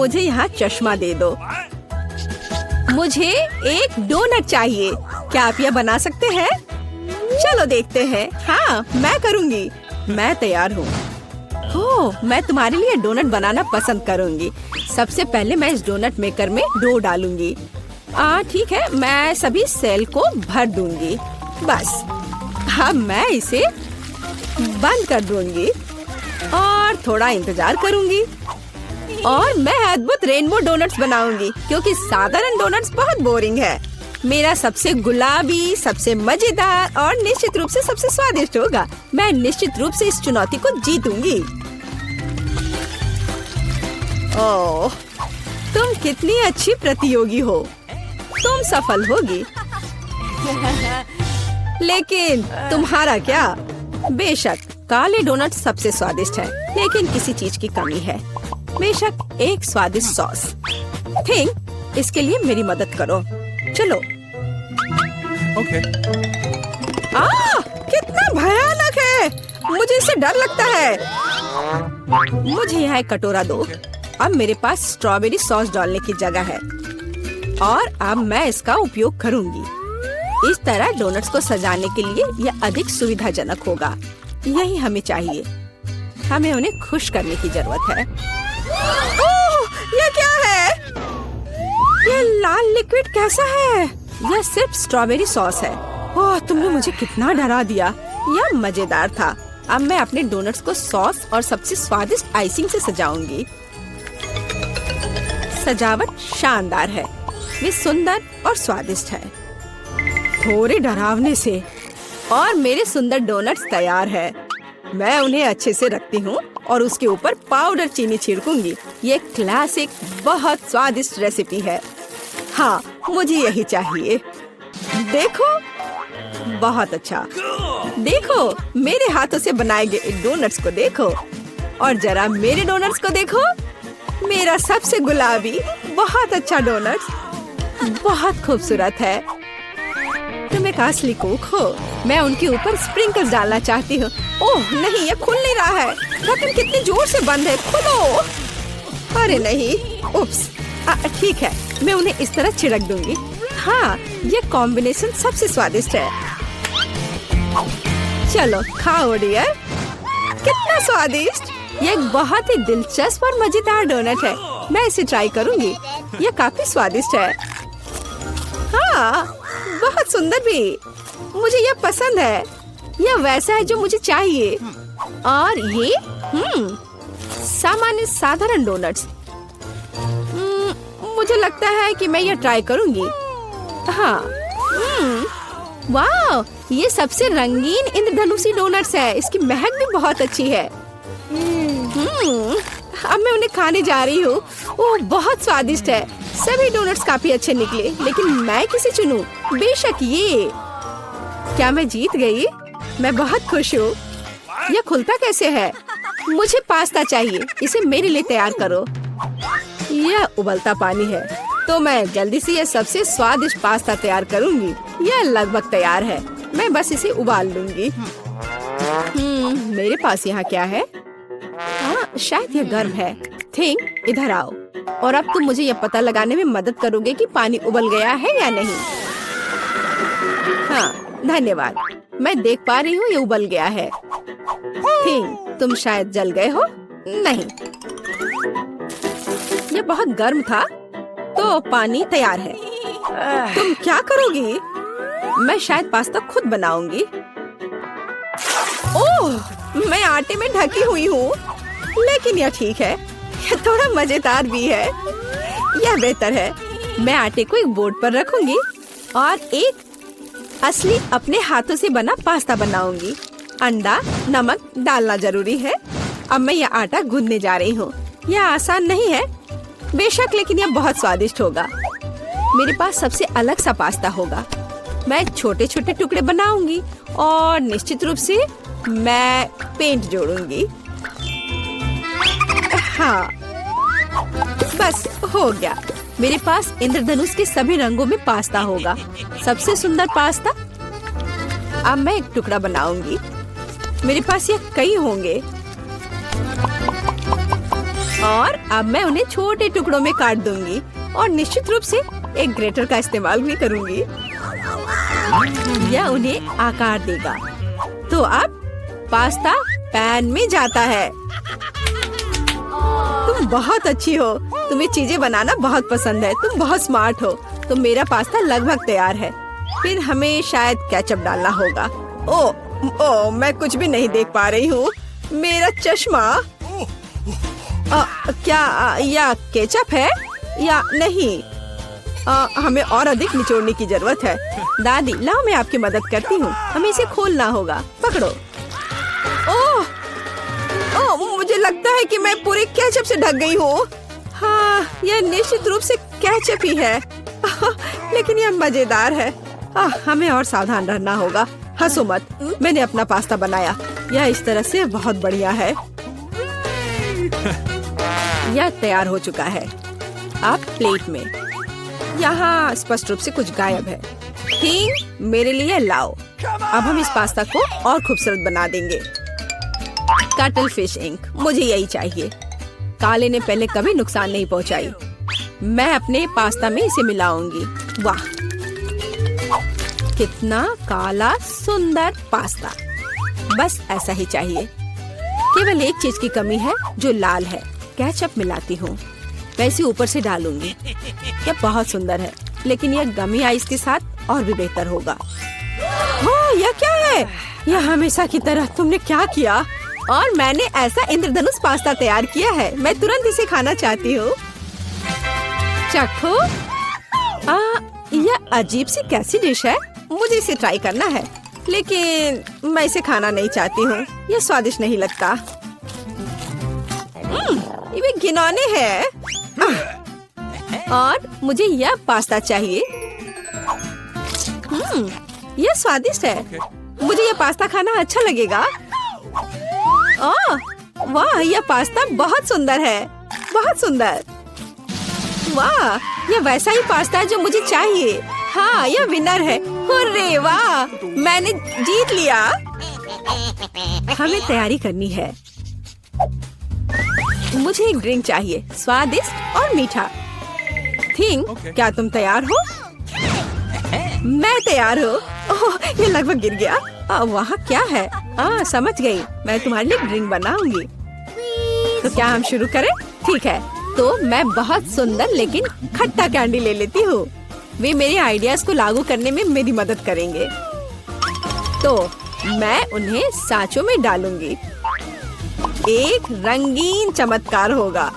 मुझे यहाँ चश्मा दे दो। मुझे एक डोनट चाहिए। क्या आप यह बना सकते हैं? चलो देखते हैं। हाँ, मैं करूँगी। मैं तैयार हूँ। ओह, मैं तुम्हारे लिए डोनट बनाना पसंद करूँगी। सबसे पहले मैं इस डोनट मेकर में डो डालूंगी। ठीक है, मैं सभी सेल को भर दूंगी। बस अब मैं इसे बंद कर दूंगी और थोड़ा इंतजार करूंगी और मैं अद्भुत रेनबो डोनट्स बनाऊंगी, क्योंकि साधारण डोनट्स बहुत बोरिंग है। मेरा सबसे गुलाबी, सबसे मजेदार और निश्चित रूप से सबसे स्वादिष्ट होगा। मैं निश्चित रूप से इस चुनौती को जीतूंगी। ओह, तुम कितनी अच्छी प्रतियोगी हो। तुम सफल होगी। लेकिन तुम्हारा क्या? बेशक काले डोनट सबसे स्वादिष्ट है, लेकिन किसी चीज की कमी है। बेशक एक स्वादिष्ट सॉस। थिंक, इसके लिए मेरी मदद करो। चलो। Okay. कितना भयानक है। मुझे इससे डर लगता है। मुझे यहाँ एक कटोरा दो। अब मेरे पास स्ट्रॉबेरी सॉस डालने की जगह है और अब मैं इसका उपयोग करूंगी। इस तरह डोनट्स को सजाने के लिए यह अधिक सुविधाजनक होगा। यही हमें चाहिए। हमें उन्हें खुश करने की जरूरत है। ओह, यह क्या है? यह लाल लिक्विड कैसा है? यह सिर्फ स्ट्रॉबेरी सॉस है। ओह, तुमने मुझे कितना डरा दिया। यह मजेदार था। अब मैं अपने डोनट्स को सॉस और सबसे स्वादिष्ट आइसिंग से सजाऊंगी। सजावट शानदार है। वे सुंदर और स्वादिष्ट है। थोड़े डरावने से। और मेरे सुंदर डोनट्स तैयार है। मैं उन्हें अच्छे से रखती हूँ और उसके ऊपर पाउडर चीनी छिड़कूंगी। ये क्लासिक बहुत स्वादिष्ट रेसिपी है। हाँ, मुझे यही चाहिए। देखो, बहुत अच्छा। देखो, मेरे हाथों से बनाए गए डोनट्स को देखो और जरा मेरे डोनट्स को देखो। मेरा सबसे गुलाबी बहुत अच्छा डोनट्स बहुत खूबसूरत है। तुम एक असली कुक हो। मैं उनके ऊपर स्प्रिंकल्स डालना चाहती हूँ। ओह नहीं, ये खुल नहीं रहा है। ढक्कन कितनी जोर से बंद है। खोलो। अरे नहीं, उप्स। ठीक है, मैं उन्हें इस तरह छिड़क दूंगी। हाँ, ये कॉम्बिनेशन सबसे स्वादिष्ट है। चलो खाओ डियर। कितना स्वादिष्ट। ये एक बहुत ही दिलचस्प और मजेदार डोनट है। मैं इसे ट्राई करूंगी। यह काफी स्वादिष्ट है। हाँ, बहुत सुंदर भी। मुझे यह पसंद है। यह वैसा है जो मुझे चाहिए। और ये सामान्य साधारण डोनट्स। मुझे लगता है कि मैं यह ट्राई करूंगी। हाँ, वाह, ये सबसे रंगीन इंद्रधनुषी डोनट्स है। इसकी महक भी बहुत अच्छी है। अब मैं उन्हें खाने जा रही हूँ। ओह, बहुत स्वादिष्ट है। सभी डोनट्स काफी अच्छे निकले, लेकिन मैं किसे चुनूं? बेशक ये। क्या मैं जीत गई? मैं बहुत खुश हूँ। यह खुलता कैसे है? मुझे पास्ता चाहिए। इसे मेरे लिए तैयार करो। यह उबलता पानी है, तो मैं जल्दी से यह सबसे स्वादिष्ट पास्ता तैयार करूंगी। यह लगभग तैयार है। मैं बस इसे उबाल लूंगी। मेरे पास यहाँ क्या है? हाँ, शायद यह गर्म है। थिंक, इधर आओ और अब तुम मुझे यह पता लगाने में मदद करोगे कि पानी उबल गया है या नहीं। हाँ, धन्यवाद। मैं देख पा रही हूँ ये उबल गया है। थिंक, तुम शायद जल गए हो। नहीं, ये बहुत गर्म था, तो पानी तैयार है। तुम क्या करोगी? मैं शायद पास्ता खुद बनाऊंगी। ओह, मैं आटे में ढकी हुई हूँ, लेकिन यह ठीक है। यह थोड़ा मजेदार भी है। यह बेहतर है। मैं आटे को एक बोर्ड पर रखूंगी और एक असली अपने हाथों से बना पास्ता बनाऊंगी। अंडा, नमक डालना जरूरी है। अब मैं यह आटा गूंदने जा रही हूँ। यह आसान नहीं है बेशक, लेकिन यह बहुत स्वादिष्ट होगा। मेरे पास सबसे अलग सा पास्ता होगा। मैं छोटे छोटे टुकड़े बनाऊंगी और निश्चित रूप से मैं पेंट जोड़ूंगी। हाँ, बस हो गया। मेरे पास इंद्रधनुष के सभी रंगों में पास्ता होगा। सबसे सुंदर पास्ता। अब मैं एक टुकड़ा बनाऊंगी। मेरे पास ये कई होंगे। और अब मैं उन्हें छोटे टुकड़ों में काट दूंगी और निश्चित रूप से एक ग्रेटर का इस्तेमाल भी करूंगी। यह उन्हें आकार देगा। तो अब पास्ता पैन में जाता है। तुम बहुत अच्छी हो। तुम्हें चीजें बनाना बहुत पसंद है। तुम बहुत स्मार्ट हो। तो मेरा पास्ता लगभग तैयार है। फिर हमें शायद केचप डालना होगा। ओ, मैं कुछ भी नहीं देख पा रही हूँ। मेरा चश्मा। क्या यह केचप है या नहीं? हमें और अधिक निचोड़ने की जरूरत है। दादी, लाओ मैं आपकी मदद करती हूँ। हमें इसे खोलना होगा। पकड़ो। ओह, मुझे लगता है कि मैं पूरे केचप से ढक गई हूँ। हाँ, यह निश्चित रूप से केचप ही है। लेकिन यह मजेदार है। हमें और सावधान रहना होगा। हंसो मत, मैंने अपना पास्ता बनाया। यह इस तरह से बहुत बढ़िया है। यह तैयार हो चुका है। अब प्लेट में। यहाँ स्पष्ट रूप से कुछ गायब है। ठीक, मेरे लिए लाओ। अब हम इस पास्ता को और खूबसूरत बना देंगे। कटल फिश इंक, मुझे यही चाहिए। काले ने पहले कभी नुकसान नहीं पहुंचाई। मैं अपने पास्ता में इसे मिलाऊंगी। वाह, कितना काला सुंदर पास्ता। बस ऐसा ही चाहिए। केवल एक चीज की कमी है जो लाल है। केचप मिलाती हूँ। मैं इसे ऊपर से डालूंगी। यह बहुत सुंदर है, लेकिन यह गमी आइस के साथ और भी बेहतर होगा। हाँ, यह क्या है? यह हमेशा की तरह तुमने क्या किया? और मैंने ऐसा इंद्रधनुष पास्ता तैयार किया है। मैं तुरंत इसे खाना चाहती हूँ। चखो। यह अजीब सी कैसी डिश है? मुझे इसे ट्राई करना है, लेकिन मैं इसे खाना नहीं चाहती हूँ। यह स्वादिष्ट नहीं लगता। ये घिनौने है। और मुझे यह पास्ता चाहिए। यह स्वादिष्ट है। मुझे यह पास्ता खाना अच्छा लगेगा। वाह, यह पास्ता बहुत सुंदर है। बहुत सुंदर। वाह, यह वैसा ही पास्ता है जो मुझे चाहिए। हाँ, यह विनर है। हुर्रे, वाह, मैंने जीत लिया। हमें तैयारी करनी है। मुझे एक ड्रिंक चाहिए, स्वादिष्ट और मीठा। थिंग, क्या तुम तैयार हो? मैं तैयार हूँ। ओह, ये लगभग गिर गया। वहाँ क्या है? समझ गई। मैं तुम्हारे लिए ड्रिंक बनाऊंगी। तो क्या हम शुरू करें? ठीक है। तो मैं बहुत सुंदर लेकिन खट्टा कैंडी ले लेती हूँ। वे मेरे आइडियाज को लागू करने में मेरी मदद करेंगे। तो मैं उन्हें सांचों में डालूंगी। एक रंगीन चमत्कार होगा।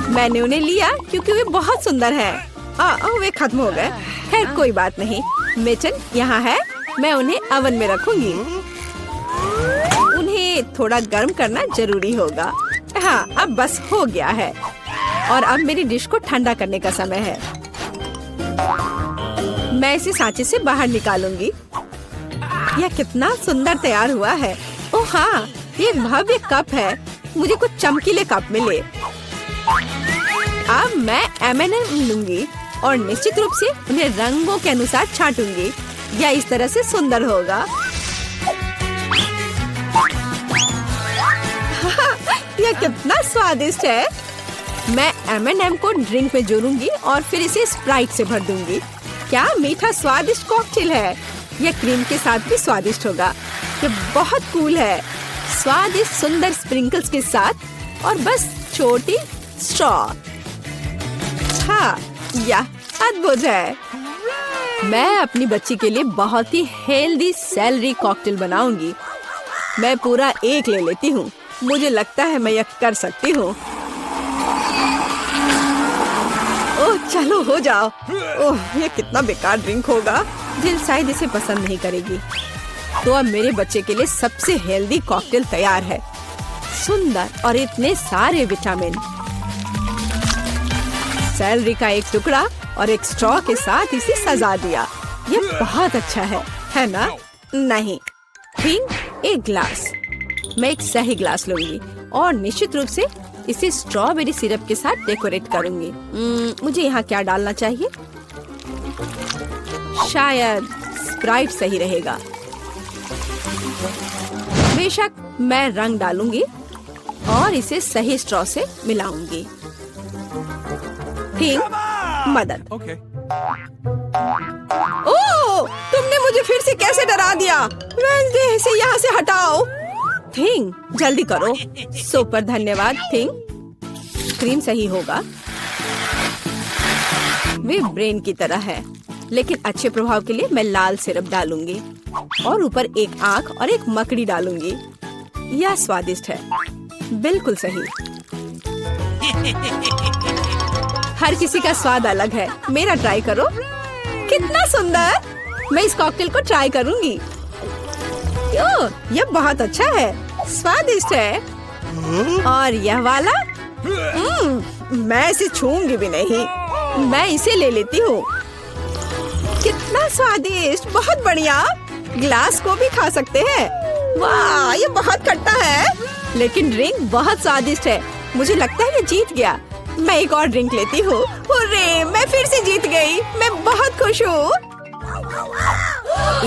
मैंने उन्हें लिया क्योंकि वे बहुत सुंदर हैं। वे खत्म हो गए। खैर, कोई बात नहीं। मेचन यहाँ है। मैं उन्हें ओवन में रखूंगी। उन्हें थोड़ा गर्म करना जरूरी होगा। हाँ, अब बस हो गया है। और अब मेरी डिश को ठंडा करने का समय है। मैं इसे सांचे से बाहर निकालूंगी। यह कितना सुंदर तैयार हुआ है। ओह हाँ, ये एक भव्य कप है। मुझे कुछ चमकीले कप मिले। अब मैं M&M लूंगी और निश्चित रूप से उन्हें रंगों के अनुसार छांटूंगी। यह इस तरह से सुंदर होगा। यह कितना स्वादिष्ट है। मैं M&M को ड्रिंक में जोड़ूंगी और फिर इसे स्प्राइट से भर दूंगी। क्या मीठा स्वादिष्ट कॉकटेल है। यह क्रीम के साथ भी स्वादिष्ट होगा। यह बहुत कूल है। स्वादिष्ट सुंदर स्प्रिंकल्स के साथ और बस छोटी स्ट्रॉ। हाँ, यह अद्भुत है। मैं अपनी बच्ची के लिए बहुत ही हेल्दी सेलरी कॉकटेल बनाऊंगी। मैं पूरा एक ले लेती हूँ। मुझे लगता है मैं यह कर सकती हूँ। ओह, चलो हो जाओ। ओह, ये कितना बेकार ड्रिंक होगा। जिल शायद इसे पसंद नहीं करेगी। तो अब मेरे बच्चे के लिए सबसे हेल्दी कॉकटेल तैयार है। सुंदर और इतने सारे विटामिन। सेलरी का एक टुकड़ा और एक स्ट्रॉ के साथ इसे सजा दिया। ये बहुत अच्छा है ना? नहीं, थिंक एक ग्लास। मैं एक सही ग्लास लूंगी और निश्चित रूप से इसे स्ट्रॉबेरी सिरप के साथ डेकोरेट करूंगी। मुझे यहाँ क्या डालना चाहिए? शायद स्प्राइट सही रहेगा। बेशक मैं रंग डालूंगी। और इसे सही स्ट्रॉ से मिलाऊंगी। थिंग, मदद। Okay. ओह, तुमने मुझे फिर से कैसे डरा दिया? वेंसडे, इसे यहाँ से हटाओ। थिंग, जल्दी करो। सुपर धन्यवाद थिंग। क्रीम सही होगा। वे ब्रेन की तरह है, लेकिन अच्छे प्रभाव के लिए मैं लाल सिरप डालूंगी और ऊपर एक आंख और एक मकड़ी डालूंगी। यह स्वादिष्ट है, बिल्कुल सही। हर किसी का स्वाद अलग है, मेरा ट्राई करो। कितना सुंदर! मैं इस कॉकटेल को ट्राई करूंगी। यह बहुत अच्छा है, स्वादिष्ट है। और यह वाला? मैं इसे छूंगी भी नहीं। मैं इसे ले लेती हूँ। कितना स्वादिष्ट, बहुत बढ़िया। ग्लास को भी खा सकते हैं। वाह, ये बहुत खट्टा है, लेकिन ड्रिंक बहुत स्वादिष्ट है। मुझे लगता है ये जीत गया। मैं एक और ड्रिंक लेती हूँ। हुर्रे, मैं फिर से जीत गई। मैं बहुत खुश हूँ।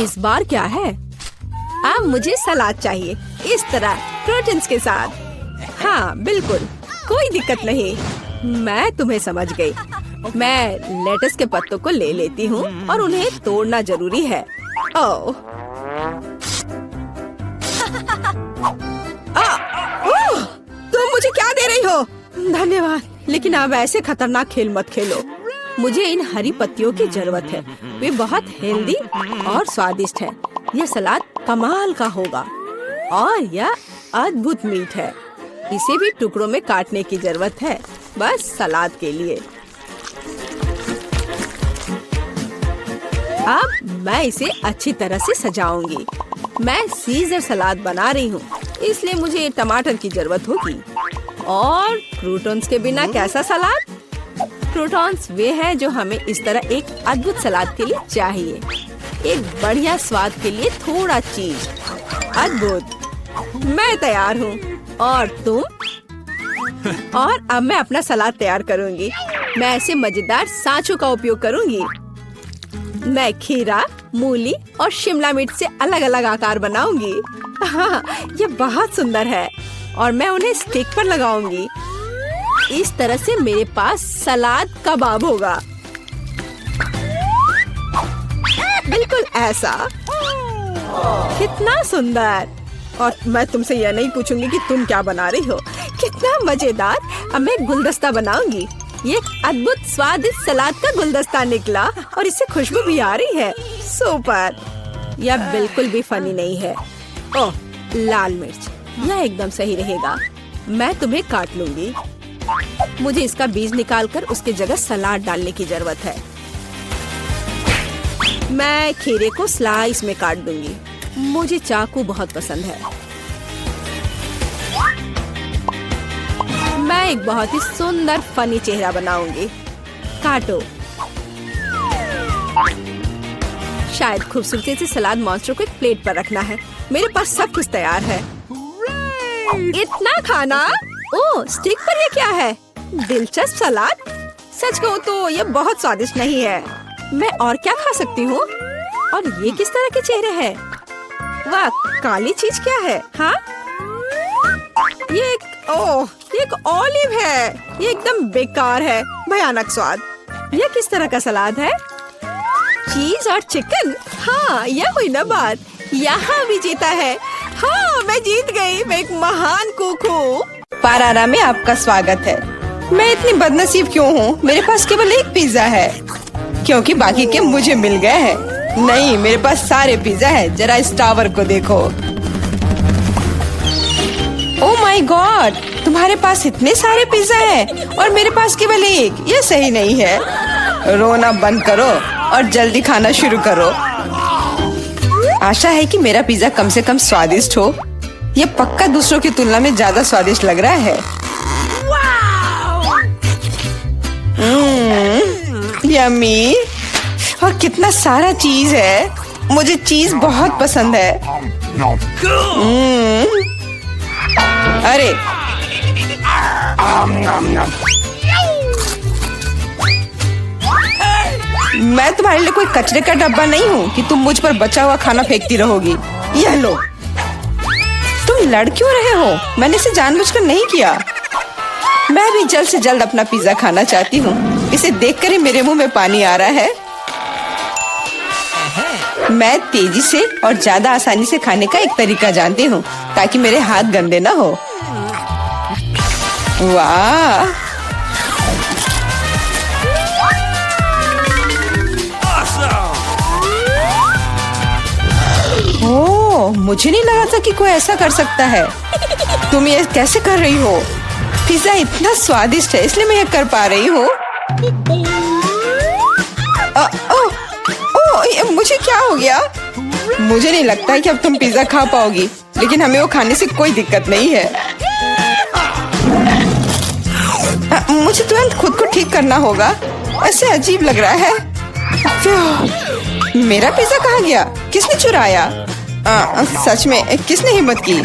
इस बार क्या है? अब मुझे सलाद चाहिए, इस तरह प्रोटीन्स के साथ। हाँ बिल्कुल, कोई दिक्कत नहीं। मैं तुम्हें समझ गई। मैं लेटस के पत्तों को ले लेती हूँ और उन्हें तोड़ना जरूरी है। ओह, तुम मुझे क्या दे रही हो? धन्यवाद, लेकिन अब ऐसे खतरनाक खेल मत खेलो। मुझे इन हरी पत्तियों की जरूरत है। वे बहुत हेल्दी और स्वादिष्ट है। यह सलाद कमाल का होगा और यह अद्भुत मीठ है। इसे भी टुकड़ों में काटने की जरूरत है, बस सलाद के लिए। अब मैं इसे अच्छी तरह से सजाऊंगी। मैं सीजर सलाद बना रही हूँ, इसलिए मुझे टमाटर की जरूरत होगी। और क्रूटॉन्स के बिना कैसा सलाद? क्रूटॉन्स वे हैं जो हमें इस तरह एक अद्भुत सलाद के लिए चाहिए। एक बढ़िया स्वाद के लिए थोड़ा चीज। अद्भुत। मैं तैयार हूँ। और तुम? और अब मैं अपना सलाद तैयार करूँगी। मैं ऐसे मजेदार सांचों का उपयोग करूँगी। मैं खीरा, मूली और शिमला मिर्च से अलग अलग आकार बनाऊंगी। हाँ, ये बहुत सुंदर है और मैं उन्हें स्टिक पर लगाऊंगी। इस तरह से मेरे पास सलाद कबाब होगा, बिल्कुल ऐसा। कितना सुंदर! और मैं तुमसे यह नहीं पूछूंगी कि तुम क्या बना रही हो। कितना मजेदार! अब मैं गुलदस्ता बनाऊंगी। ये एक अद्भुत स्वादिष्ट सलाद का गुलदस्ता निकला और इससे खुशबू भी आ रही है। सुपर! यह बिल्कुल भी फनी नहीं है। ओह, लाल मिर्च, यह एकदम सही रहेगा। मैं तुम्हें काट लूंगी। मुझे इसका बीज निकालकर उसके जगह सलाद डालने की जरूरत है। मैं खीरे को स्लाइस में काट दूंगी। मुझे चाकू बहुत पसंद है। मैं एक बहुत ही सुंदर फनी चेहरा बनाऊंगी। काटो। शायद खूबसूरती से सलाद मॉन्स्टर को एक प्लेट पर रखना है। मेरे पास सब कुछ तैयार है। इतना खाना? ओह, स्टिक पर ये क्या है? दिलचस्प सलाद। सच कहूँ तो ये बहुत स्वादिष्ट नहीं है। मैं और क्या खा सकती हूँ? और ये किस तरह के चेहरे हैं? वाह, काली चीज क्या है? हाँ, ये एक ऑलिव है। ये एकदम बेकार है, भयानक स्वाद। ये किस तरह का सलाद है? चीज और चिकन। हाँ, यह हुई ना बात। यहाँ भी जीता है। हाँ, मैं जीत गई। मैं एक महान कुक हूँ। पारारा में आपका स्वागत है। मैं इतनी बदनसीब क्यों हूँ? मेरे पास केवल एक पिज्जा है, क्योंकि बाकी के मुझे मिल गए हैं। नहीं, मेरे पास सारे पिज्जा है। जरा इस टावर को देखो। ओह माय गॉड, तुम्हारे पास इतने सारे पिज्जा हैं और मेरे पास केवल एक। ये सही नहीं है। रोना बंद करो और जल्दी खाना शुरू करो। आशा है कि मेरा पिज्जा कम से कम स्वादिष्ट हो। ये पक्का दूसरों की तुलना में ज्यादा स्वादिष्ट लग रहा है। यम्मी। और कितना सारा चीज है। मुझे चीज बहुत पसंद है। अरे, मैं तुम्हारे लिए कोई कचरे का डब्बा नहीं हूँ कि तुम मुझ पर बचा हुआ खाना फेंकती रहोगी। यह लो। तुम लड़ क्यों रहे हो? मैंने इसे जानबूझकर नहीं किया। मैं भी जल्द से जल्द अपना पिज्जा खाना चाहती हूँ। इसे देखकर ही मेरे मुंह में पानी आ रहा है। मैं तेजी से और ज्यादा आसानी से खाने का एक तरीका जानती हूँ ताकि मेरे हाथ गंदे ना हो। वाह! ओह, मुझे नहीं लगा था कि कोई ऐसा कर सकता है। तुम ये कैसे कर रही हो? पिज्जा इतना स्वादिष्ट है इसलिए मैं ये कर पा रही हूँ। मुझे क्या हो गया? मुझे नहीं लगता है कि अब तुम पिज्जा खा पाओगी, लेकिन हमें वो खाने से कोई दिक्कत नहीं है। मुझे तुरंत खुद को ठीक करना होगा। ऐसे अजीब लग रहा है। मेरा पिज्जा कहाँ गया? किसने चुराया? सच में किसने हिम्मत की?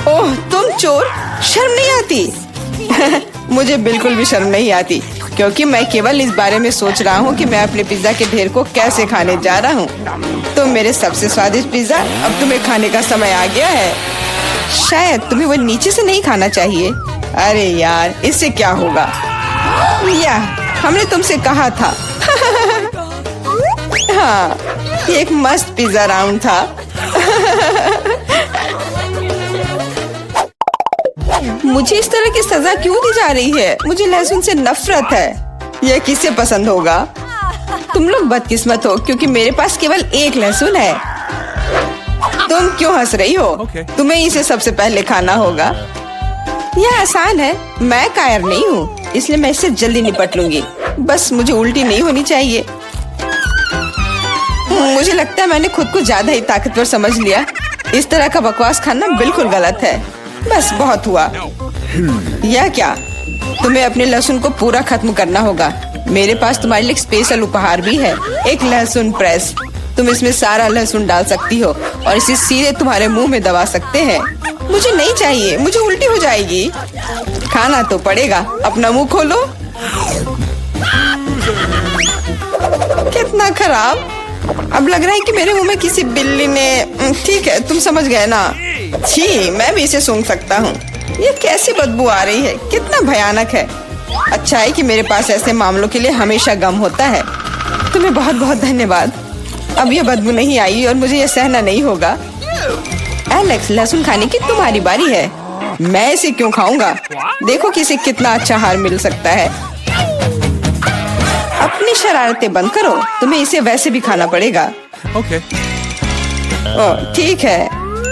ओह, तुम चोर! शर्म नहीं आती? मुझे बिल्कुल भी शर्म नहीं आती, क्योंकि मैं केवल इस बारे में सोच रहा हूँ कि मैं अपने पिज्जा के ढेर को कैसे खाने जा रहा हूँ। तो मेरे सबसे स्वादिष्ट पिज्जा अब तुम्हें खाने का समय आ गया है। शायद तुम्हें वो नीचे से नहीं खाना चाहिए। अरे यार, इससे क्या होगा? या हमने तुमसे कहा था। हाँ, ये एक मस्त पिज्जा राउंड था। मुझे इस तरह की सजा क्यों दी जा रही है? मुझे लहसुन से नफरत है। यह किसे पसंद होगा? तुम लोग बदकिस्मत हो, क्योंकि मेरे पास केवल एक लहसुन है। तुम क्यों हंस रही हो? तुम्हें इसे सबसे पहले खाना होगा। यह आसान है। मैं कायर नहीं हूँ, इसलिए मैं इससे जल्दी निपट लूंगी। बस मुझे उल्टी नहीं होनी चाहिए। मुझे लगता है मैंने खुद को ज्यादा ही ताकतवर समझ लिया। इस तरह का बकवास खाना बिल्कुल गलत है। बस बहुत हुआ। यह क्या? तुम्हें अपने लहसुन को पूरा खत्म करना होगा। मेरे पास तुम्हारे लिए स्पेशल उपहार भी है, एक लहसुन प्रेस। तुम इसमें सारा लहसुन डाल सकती हो और इसे सीधे तुम्हारे मुंह में दबा सकते हैं। मुझे नहीं चाहिए, मुझे उल्टी हो जाएगी। खाना तो पड़ेगा। अपना मुंह खोलो। कितना खराब! अब लग रहा है कि मेरे मुंह में किसी बिल्ली ने। ठीक है, तुम समझ गए ना। छी, मैं भी इसे सूंघ सकता हूँ। ये कैसी बदबू आ रही है? कितना भयानक है। अच्छा है कि मेरे पास ऐसे मामलों के लिए हमेशा गम होता है। तुम्हें बहुत बहुत धन्यवाद। अब ये बदबू नहीं आई और मुझे ये सहना नहीं होगा। एलेक्स, लहसुन खाने की तुम्हारी बारी है। मैं इसे क्यों खाऊंगा? देखो कि इसे कितना अच्छा आहार मिल सकता है। अपनी शरारतें बंद करो। तुम्हें इसे वैसे भी खाना पड़ेगा। Okay. ठीक है,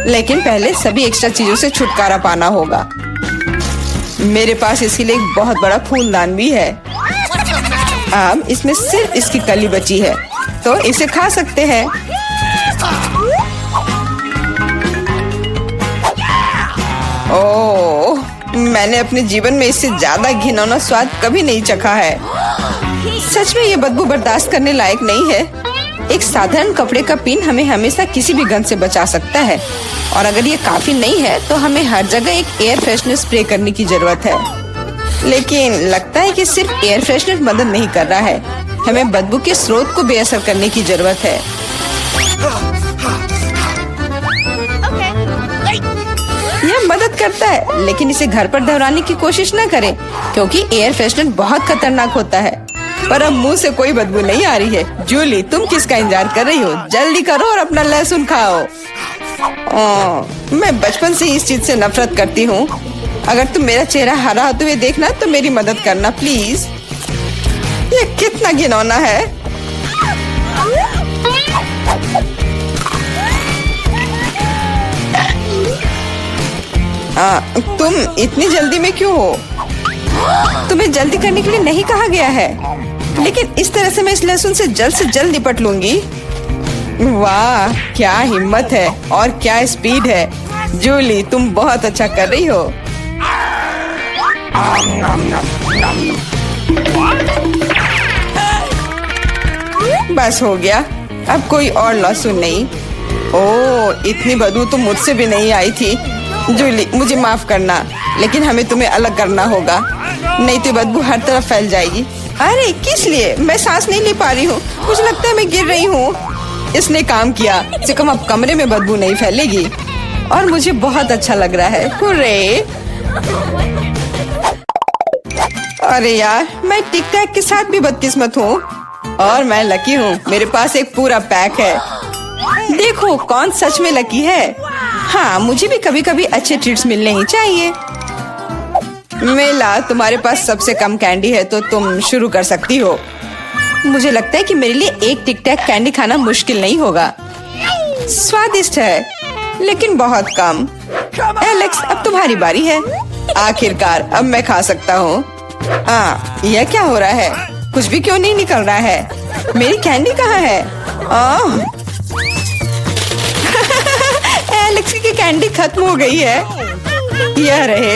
लेकिन पहले सभी एक्स्ट्रा चीजों से छुटकारा पाना होगा। मेरे पास इसके लिए एक बहुत बड़ा फूलदान भी है। अब इसमें सिर्फ इसकी कली बची है, तो इसे खा सकते हैं। ओह, मैंने अपने जीवन में इससे ज्यादा घिनौना स्वाद कभी नहीं चखा है। सच में ये बदबू बर्दाश्त करने लायक नहीं है। एक साधारण कपड़े का पिन हमें हमेशा किसी भी गंध से बचा सकता है, और अगर ये काफी नहीं है तो हमें हर जगह एक एयर फ्रेशनर स्प्रे करने की जरूरत है। लेकिन लगता है कि सिर्फ एयर फ्रेशनर मदद नहीं कर रहा है। हमें बदबू के स्रोत को बेअसर करने की जरूरत है। यह मदद करता है, लेकिन इसे घर पर दोहराने की कोशिश न करें, क्योंकि एयर फ्रेशनर बहुत खतरनाक होता है। पर अब मुंह से कोई बदबू नहीं आ रही है। जूली, तुम किसका इंतजार कर रही हो? जल्दी करो और अपना लहसुन खाओ। मैं बचपन से ही इस चीज से नफरत करती हूँ। अगर तुम मेरा चेहरा हरा होते हुए देखना तो मेरी मदद करना प्लीज। ये कितना घिनौना है। तुम इतनी जल्दी में क्यों हो? तुम्हें जल्दी करने के लिए नहीं कहा गया है, लेकिन इस तरह से मैं इस लहसुन से जल्द निपट लूंगी। वाह, क्या हिम्मत है और क्या स्पीड है। जूली, तुम बहुत अच्छा कर रही हो। बस हो गया, अब कोई और लहसुन नहीं। ओह, इतनी बदबू तो मुझसे भी नहीं आई थी। जूली, मुझे माफ करना, लेकिन हमें तुम्हें अलग करना होगा, नहीं तो बदबू हर तरफ फैल जाएगी। अरे किस लिए? मैं सांस नहीं ले पा रही हूँ। मुझे लगता है मैं गिर रही हूँ। इसने काम किया। से कम अब कमरे में बदबू नहीं फैलेगी। और मुझे बहुत अच्छा लग रहा है। हुर्रे! अरे यार, मैं टिक टैक के साथ भी बदकिस्मत हूँ और मैं लकी हूँ। मेरे पास एक पूरा पैक है। देखो कौन सच में लकी है। हाँ, मुझे भी कभी कभी अच्छे ट्रीट्स मिलने ही चाहिए। मेला, तुम्हारे पास सबसे कम कैंडी है तो तुम शुरू कर सकती हो। मुझे लगता है कि मेरे लिए एक टिक टैक कैंडी खाना मुश्किल नहीं होगा। स्वादिष्ट है लेकिन बहुत कम। एलेक्स, अब तुम्हारी बारी है। आखिरकार अब मैं खा सकता हूँ। यह क्या हो रहा है? कुछ भी क्यों नहीं निकल रहा है? मेरी कैंडी कहाँ है? एलेक्स की कैंडी खत्म हो गई है। यह रहे।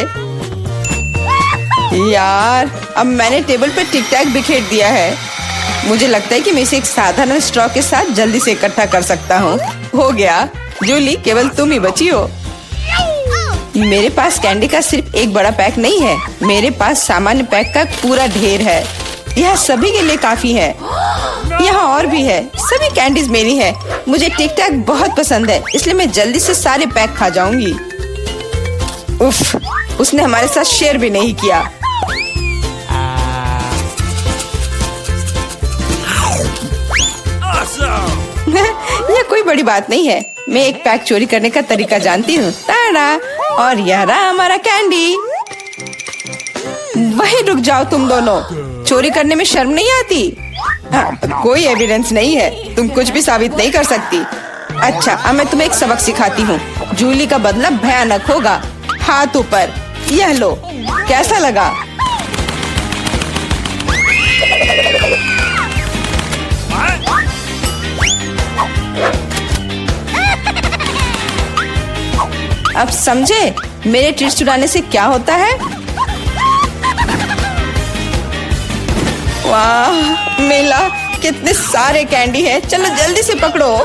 यार, अब मैंने टेबल पर टिक टैक बिखेर दिया है। मुझे लगता है कि मैं इसे एक साधारण स्ट्रॉ के साथ जल्दी से इकट्ठा कर सकता हूँ। हो गया। जूली, केवल तुम ही बची हो। मेरे पास कैंडी का सिर्फ एक बड़ा पैक नहीं है, मेरे पास सामान्य पैक का पूरा ढेर है। यह सभी के लिए काफी है। यहाँ और भी है। सभी कैंडीज मेरी है। मुझे टिक टैक बहुत पसंद है, इसलिए मैं जल्दी से सारे पैक खा जाऊंगी। उफ, उसने हमारे साथ शेयर भी नहीं किया। यह कोई बड़ी बात नहीं है। मैं एक पैक चोरी करने का तरीका जानती हूँ। ताड़ा! और यह रहा हमारा कैंडी। वहीं रुक जाओ तुम दोनों। चोरी करने में शर्म नहीं आती? कोई एविडेंस नहीं है, तुम कुछ भी साबित नहीं कर सकती। अच्छा, अब मैं तुम्हें एक सबक सिखाती हूँ। जूली का बदला भयानक होगा। हाथ ऊपर। यह लो। कैसा लगा? अब समझे मेरे ट्रीट्स चुराने से क्या होता है? वाह मेला, कितने सारे कैंडी है। चलो जल्दी से पकड़ो।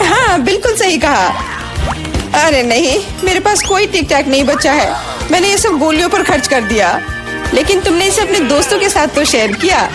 हाँ, बिल्कुल सही कहा। अरे नहीं, मेरे पास कोई टिक टैक नहीं बचा है। मैंने ये सब गोलियों पर खर्च कर दिया। लेकिन तुमने इसे अपने दोस्तों के साथ तो शेयर किया।